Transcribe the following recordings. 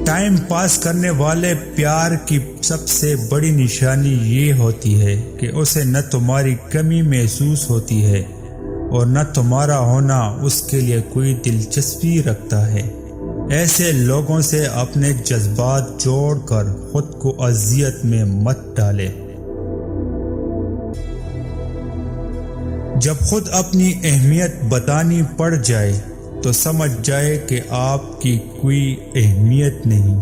Time pass کرنے والے پیار کی سب سے بڑی نشانی یہ ہوتی ہے کہ اسے نہ تمہاری کمی محسوس ہوتی ہے اور نہ تمہارا ہونا اس کے لیے کوئی دلچسپی رکھتا ہے۔ ایسے لوگوں سے اپنے جذبات جوڑ کر خود کو اذیت میں مت ڈالے۔ جب خود اپنی اہمیت بتانی پڑ جائے تو سمجھ جائے کہ آپ کی کوئی اہمیت نہیں۔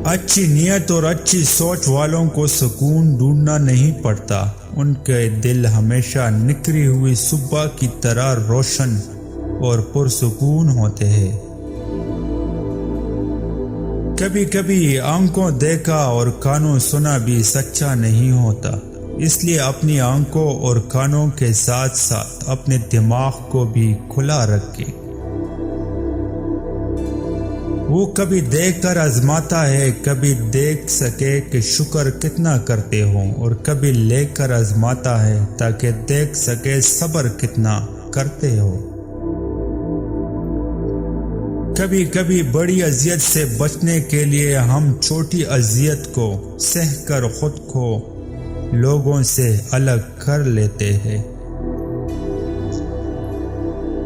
اچھی نیت اور اچھی سوچ والوں کو سکون ڈھونڈنا نہیں پڑتا، ان کے دل ہمیشہ نکھری ہوئی صبح کی طرح روشن اور پرسکون ہوتے ہیں۔ کبھی کبھی آنکھوں دیکھا اور کانوں سنا بھی سچا نہیں ہوتا، اس لیے اپنی آنکھوں اور کانوں کے ساتھ ساتھ اپنے دماغ کو بھی کھلا رکھے۔ وہ کبھی دیکھ کر آزماتا ہے، کبھی دیکھ سکے کہ شکر کتنا کرتے ہو، اور کبھی لے کر آزماتا ہے تاکہ دیکھ سکے صبر کتنا کرتے ہو۔ کبھی کبھی بڑی اذیت سے بچنے کے لیے ہم چھوٹی اذیت کو سہ کر خود کو لوگوں سے الگ کر لیتے ہیں۔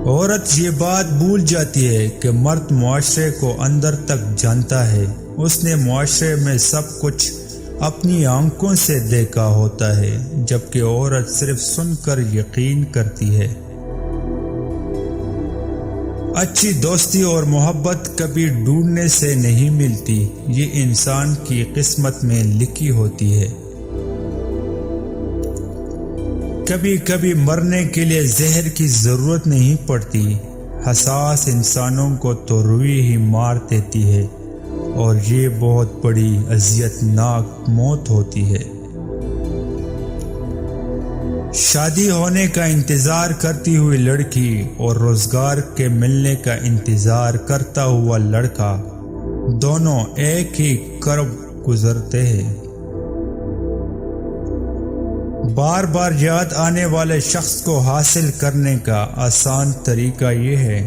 عورت یہ بات بھول جاتی ہے کہ مرد معاشرے کو اندر تک جانتا ہے، اس نے معاشرے میں سب کچھ اپنی آنکھوں سے دیکھا ہوتا ہے، جبکہ عورت صرف سن کر یقین کرتی ہے۔ اچھی دوستی اور محبت کبھی ڈھونڈنے سے نہیں ملتی، یہ انسان کی قسمت میں لکھی ہوتی ہے۔ کبھی کبھی مرنے کے لیے زہر کی ضرورت نہیں پڑتی، حساس انسانوں کو تو روئی ہی مار دیتی ہے، اور یہ بہت بڑی اذیت ناک موت ہوتی ہے۔ شادی ہونے کا انتظار کرتی ہوئی لڑکی اور روزگار کے ملنے کا انتظار کرتا ہوا لڑکا، دونوں ایک ہی کرب گزرتے ہیں۔ بار بار یاد آنے والے شخص کو حاصل کرنے کا آسان طریقہ یہ ہے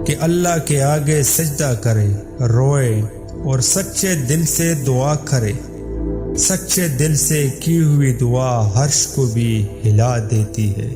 کہ اللہ کے آگے سجدہ کرے، روئے اور سچے دل سے دعا کرے۔ سچے دل سے کی ہوئی دعا عرش کو بھی ہلا دیتی ہے۔